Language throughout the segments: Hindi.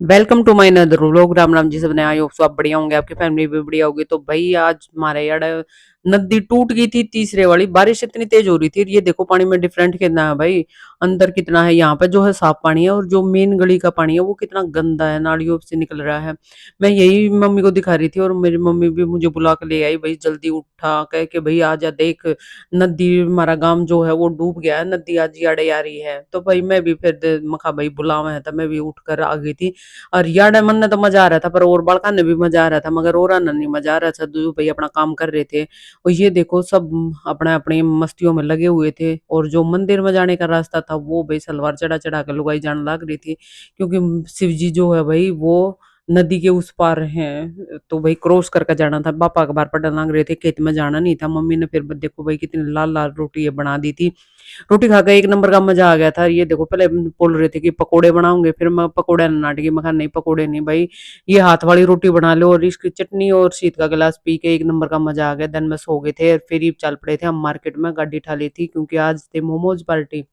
Welcome to my another vlog. Ram Ram ji, सबने आई होप सो आप बढ़िया होंगे, आपकी फैमिली भी बढ़िया होगी। तो भाई आज हमारे यार नदी टूट गई थी, तीसरे वाली बारिश इतनी तेज हो रही थी। ये देखो पानी में डिफरेंट कितना है भाई, अंदर कितना है। यहाँ पे जो है साफ पानी है और जो मेन गली का पानी है वो कितना गंदा है, नालियों से निकल रहा है। मैं यही मम्मी को दिखा रही थी और मेरी मम्मी भी मुझे बुला के ले आई, भाई जल्दी उठा कह के, भाई आजा देख नदी, हमारा गांव जो है वो डूब गया है, नदी आज याड़े आ रही है। तो भाई मैं भी फिर मखा भाई बुलावा है, तो मैं भी उठ कर आ गई थी। और यार मन ने तो मजा आ रहा था, पर और बड़का ने भी मजा आ रहा था, मगर और नहीं मजा आ रहा था। दो भाई अपना काम कर रहे थे और ये देखो सब अपने अपनी मस्तियों में लगे हुए थे। और जो मंदिर में जाने का रास्ता था वो भाई सलवार चढ़ा चढ़ा कर लुगाई जाने लग रही थी, क्योंकि शिव जी जो है भाई वो नदी के उस पार हैं, तो भाई क्रॉस करके जाना था। पापा अखबार पढ़ने लग रहे थे, खेत में जाना नहीं था। मम्मी ने फिर देखो भाई कितनी लाल लाल रोटी ये बना दी थी। रोटी खा के एक नंबर का मजा आ गया था। ये देखो पहले बोल रहे थे कि पकोड़े बनाओगे, फिर मैं पकोड़े नाटकी मैं कहा नहीं पकोड़े नहीं भाई, ये हाथ वाली रोटी बना लो और इसकी चटनी और शीत का गिलास पी के एक नंबर का मजा आ गया। दिन में सो गए थे, फिर ही चल पड़े थे हम मार्केट में, गाड़ी उठा ली थी क्योंकि आज थे मोमोज पार्टी।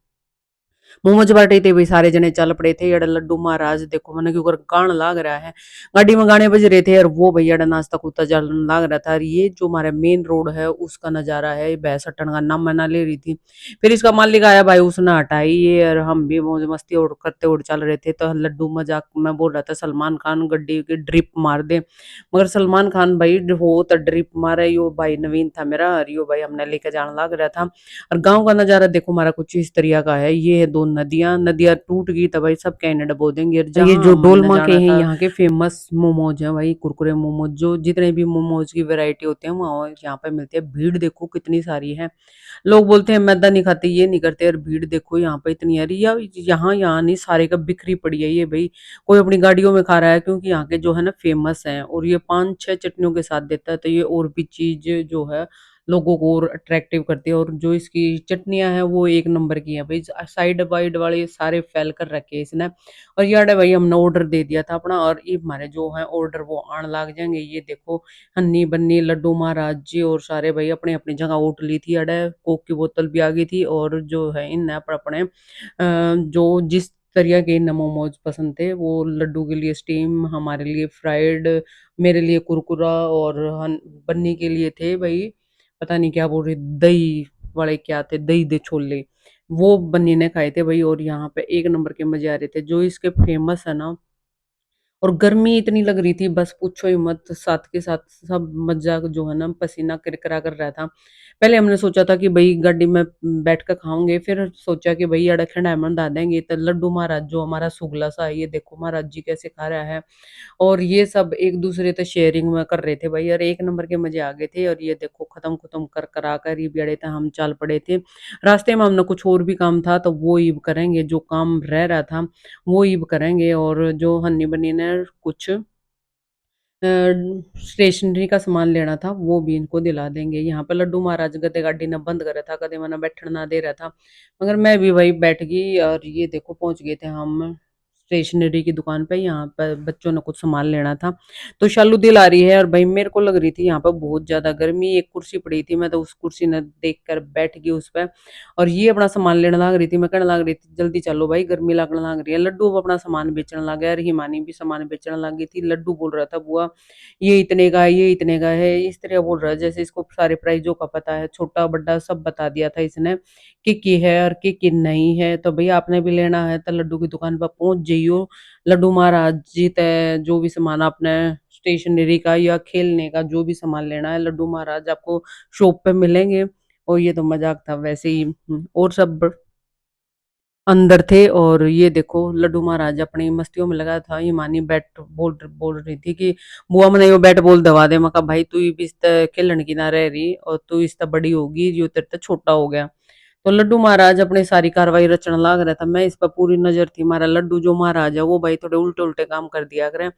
मोमोज पार्टी थे भाई, सारे जने चल पड़े थे। ये लड्डू महाराज देखो मैंने क्यों गान लाग रहा है, गाड़ी में गाने बज रहे थे और वो भैया नाश्ता कुत्ता चल लाग रहा था। और ये जो हमारा मेन रोड है उसका नजारा है, भैंस हटन का नाम मैं ना ले रही थी। फिर इसका मालिक आया भाई, उसने हटाई ये और हम भी मौज मस्ती और करते हुए चल रहे थे। तो लड्डू मजाक में बोल रहा था सलमान खान गड्डी की ड्रिप मार दे, मगर सलमान खान भाई हो तो ड्रिप मारे। यो भाई नवीन था मेरा और यो भाई हमने लेके जाने लग रहा था। और गाँव का नज़ारा देखो हमारा कुछ इस तरिया का है। ये है 2 नदियाँ, नदियाँ टूट गई तो भाई सब कहने डबो देंगे। और ये जहाँ जो हमने डोलमा के जाना हैं था। यहाँ के फेमस मोमोज हैं भाई, कुरकुरे मोमोज, जो जितने भी मोमोज की वैरायटी होते हैं वहाँ यहाँ पे मिलते हैं। भीड़ देखो कितनी सारी है। लोग बोलते हैं मैदा नहीं खाते, ये नहीं करते, और भीड़ देखो यहाँ पे इतनी है। यहाँ यहाँ नहीं, सारे का बिखरी पड़ी है ये भाई। कोई अपनी गाड़ियों में खा रहा है क्योंकि यहाँ के जो है ना फेमस हैं, और ये 5-6 चटनियों के साथ देता है, तो ये और भी चीज जो है लोगों को और अट्रैक्टिव करती है। और जो इसकी चटनियाँ हैं वो एक नंबर की है भाई, साइड वाइड वाले सारे फैल कर रखे हैं इसने। और यार भाई हमने ऑर्डर दे दिया था अपना, और ये हमारे जो है ऑर्डर वो आने लग जाएंगे। ये देखो हन्नी बन्नी लड्डू महाराज जी और सारे भाई अपनी अपनी जगह उठ ली थी। अड़े कोक की बोतल भी आ गई थी। और जो है इन पर अपने जो जिस तरह के इन मोमोज पसंद थे, वो लड्डू के लिए स्टीम, हमारे लिए फ्राइड, मेरे लिए कुरकुरा, और बन्नी के लिए थे भाई पता नहीं क्या बोल रही, दही वाले क्या थे, दही दे छोले, वो बन्नी ने खाए थे भाई। और यहाँ पे एक नंबर के मजे आ रहे थे। जो इसके फेमस है ना, और गर्मी इतनी लग रही थी बस पूछो ही मत, साथ के साथ सब मजा जो है ना पसीना किरकिरा कर रहा था। पहले हमने सोचा था कि भाई गाड़ी में बैठ कर खाओगे, फिर सोचा कि भाई अड़खन डायमंड आ देंगे। तो लड्डू महाराज जो हमारा सुगला सा है, ये देखो महाराज जी कैसे खा रहा है। और ये सब एक दूसरे से शेयरिंग में कर रहे थे भाई, और एक नंबर के मजे आ गए थे। और ये देखो खत्म खत्म कर करा कर ये बेड़े थे, हम चल पड़े थे। रास्ते में हमने कुछ और भी काम था तो वो ईब करेंगे, जो काम रह रहा था वो ईब करेंगे। और जो हन्नी बनी ने कुछ स्टेशनरी का सामान लेना था वो भी इनको दिला देंगे। यहाँ पे लड्डू महाराज गधे गाड़ी ने बंद करा था, कदे मना बैठन ना दे रहा था, मगर मैं भी वही बैठ गई। और ये देखो पहुंच गए थे हम स्टेशनरी की दुकान पे। यहाँ पर बच्चों ने कुछ सामान लेना था, तो शालू दिल आ रही है। और भाई मेरे को लग रही थी यहाँ पर बहुत ज्यादा गर्मी, एक कुर्सी पड़ी थी, मैं तो उस कुर्सी ने देख कर बैठ गई उस पर। और ये अपना सामान लेने लग रही थी, मैं कहने लग रही थी जल्दी चलो भाई गर्मी लगने लग रही है। लड्डू वो अपना सामान बेचने लग गया और हिमानी भी सामान बेचने लग गई थी। लड्डू बोल रहा था बुआ ये इतने का है, ये इतने का है, इस तरह बोल रहा है जैसे इसको सारे प्राइजों का पता है, छोटा बड़ा सब बता दिया था इसने कि है और कि नहीं है। तो भैया आपने भी लेना है तो लड्डू की दुकान पर पहुंच जाइयो। लड्डू महाराज जी तय जो भी सामान आपने स्टेशनरी का या खेलने का जो भी सामान लेना है, लड्डू महाराज आपको शॉप पे मिलेंगे। और ये तो मजाक था वैसे ही। और सब अंदर थे। और ये देखो लड्डू महाराज अपनी मस्तियों में लगा था। हिमानी बैट बोल रही थी कि बुआ मैंने यो बैट बॉल दवा दे। मैं कहा भाई तू भी इस खेलन की ना रह रही, और तू इस बड़ी होगी, जो तेरे से छोटा हो गया। तो लड्डू महाराज अपनी सारी कार्रवाई रचने लग रहा था, मैं इस पर पूरी नजर थी। हमारा लड्डू जो महाराज है वो भाई थोड़े उल्टे उल्टे काम कर दिया करे।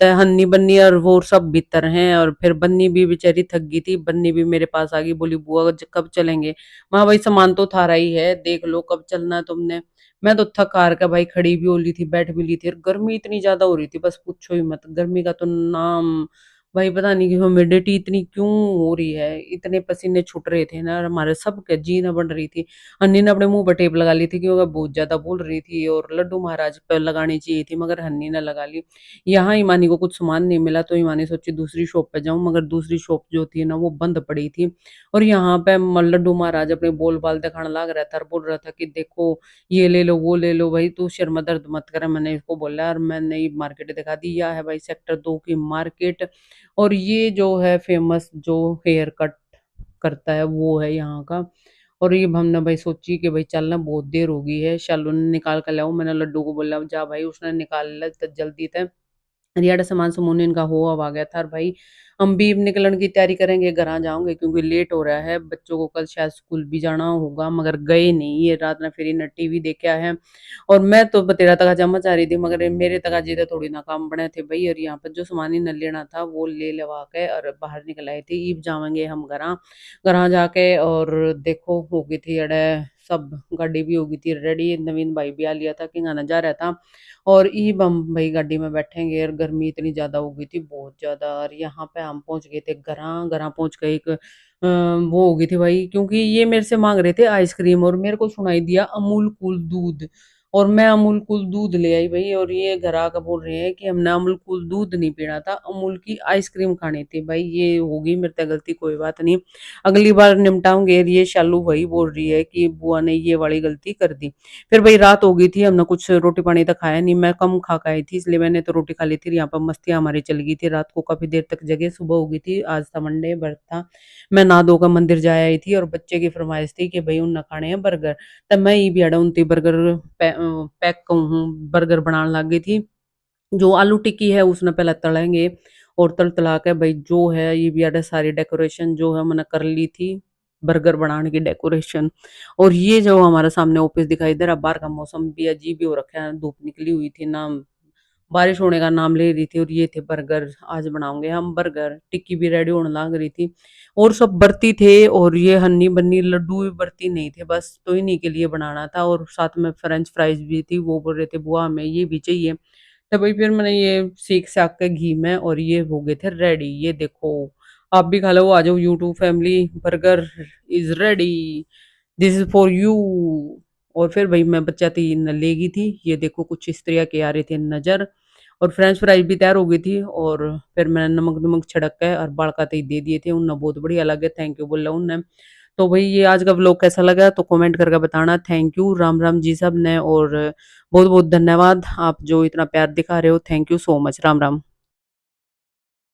तो हन्नी बन्नी और वो सब भीतर हैं। और फिर बन्नी भी बेचारी थक गई थी, बन्नी भी मेरे पास आ गई, बोली बुआ कब चलेंगे। मैं भाई सामान तो थारा ही है, देख लो कब चलना है तुमने। मैं तो थक हार के भाई खड़ी भी हो ली थी, बैठ भी ली थी, और गर्मी इतनी ज्यादा हो रही थी बस पूछो ही मत। गर्मी का तो नाम भाई पता नहीं कि ह्यूमिडिटी इतनी क्यों हो रही है, इतने पसीने छूट रहे थे ना, और हमारे सबके जी ना बन रही थी। हन्नी ने अपने मुँह पे टेप लगा ली थी क्योंकि बहुत ज़्यादा बोल रही थी, और लड्डू महाराज पे लगानी चाहिए थी मगर हन्नी ने लगा ली। यहाँ ईमानी को कुछ सामान नहीं मिला तो ईमानी सोची दूसरी शॉप पे जाऊँ, मगर दूसरी शॉप जो थी ना वो बंद पड़ी थी। और यहाँ पे लड्डू महाराज अपने बोल-बाल दिखाने लग रहा था और बोल रहा था कि देखो ये ले लो, वो ले लो, भाई तू सिर में दर्द मत कर। मैंने इसको बोला और मैंने ये मार्केट दिखा दी, यह है भाई सेक्टर 2 की मार्केट। और ये जो है फेमस जो हेयर कट करता है वो है यहाँ का। और ये हमने भाई सोची कि भाई चल ना बहुत देर हो गई है, शालू ने निकाल कर लाओ। मैंने लड्डू को बोला जा भाई, उसने निकाल लिया जल्दी से। रियाड़ा सामान समून इनका हो अब आ गया था और भाई हम भी अब निकलने की तैयारी करेंगे, घर जाऊँगे क्योंकि लेट हो रहा है। बच्चों को कल शायद स्कूल भी जाना होगा मगर गए नहीं, ये रात में फिर इन्हें टीवी देखे आए हैं। और मैं तो तेरा तका मचा रही थी मगर मेरे तकाजे तो थोड़ी ना काम बने थे भाई। और यहाँ पर जो सामान इन्हें लेना था वो ले लवा के और बाहर निकल आए थे। ईब जावेंगे हम घर जाके। और देखो हो गई थी अड़े सब, गाड़ी भी हो गई थी रेडी, नवीन भाई भी आ लिया था कि गाना जा रहा था। और ईब हम भई गाड़ी में बैठेंगे और गर्मी इतनी ज़्यादा हो गई थी, बहुत ज़्यादा। और यहाँ पे हम पहुँच गए थे घरा, घरा पहुँच के एक वो हो गई थी भाई, क्योंकि ये मेरे से माँग रहे थे आइसक्रीम और मेरे को सुनाई दिया अमूल कूल दूध। और मैं अमूल कूल दूध ले आई भई, और ये घर आके बोल रहे हैं कि हमने अमूल कूल दूध नहीं पीना था, अमूल की आइसक्रीम खानी थी। भाई ये हो गई मेरे से गलती, कोई बात नहीं, अगली बार निपटाऊँगे। ये शालू वही बोल रही है कि बुआ ने ये वाली गलती कर दी। फिर वही रात हो गई थी, हमने कुछ रोटी पानी तो खाया नहीं, मैं कम खा के आई थी इसलिए मैंने तो रोटी खा ली थी। यहाँ पर मस्तियाँ हमारी चल गई थी, रात को काफ़ी देर तक जगे, सुबह हो गई थी, आज था मंडे, व्रत था। मैं नहा धो के मंदिर जा आई थी और बच्चे की फरमाइश थी कि भई उन्हें खाने हैं बर्गर। तब मैं ही भी अड़ाउन बर्गर पैक कहूँ बर्गर बनाने लग गई थी। जो आलू टिक्की है उसने पहले तलेंगे और तल-तला के भई जो है ये भी अड़े सारी डेकोरेशन जो है मैंने कर ली थी, बर्गर बनाने की डेकोरेशन। और ये जो हमारे सामने ऑफिस दिखाई दे रहा, बाहर का मौसम भी अजीब ही हो रखा है, धूप निकली हुई थी ना, बारिश होने का नाम ले रही थी। और ये थे बर्गर, आज बनाएँगे हम बर्गर, टिक्की भी रेडी होने लग रही थी और सब बरती थे। और ये हन्नी-बन्नी लड्डू भी बरती नहीं थे, बस तो इन्हीं के लिए बनाना था। और साथ में फ्रेंच फ्राइज़ भी थी, वो बोल रहे थे बुआ हमें ये भी चाहिए। तो भाई फिर मैंने ये सेक-साक के घी में और ये हो गए थे रेडी। ये देखो, आप भी खा लो, आ जाओ YouTube family, burger is ready, this is for you. और फिर भई मैं बचाती न लेगी थी, ये देखो कुछ इस तरह के आ रहे थे नज़र। और फ्रेंच फ्राइज़ भी तैयार हो गई थी और फिर मैंने नमक-वमक छिड़क के और बड़का ही दे दिए थे, उन्हें बहुत बढ़िया लगे, थैंक यू बोला उन्हें। तो भई ये आज का व्लॉग कैसा लगा तो कमेंट करके बताना। थैंक यू, राम-राम जी सब ने। और बहुत-बहुत धन्यवाद, आप जो इतना प्यार दिखा रहे हो, थैंक यू सो मच। राम-राम।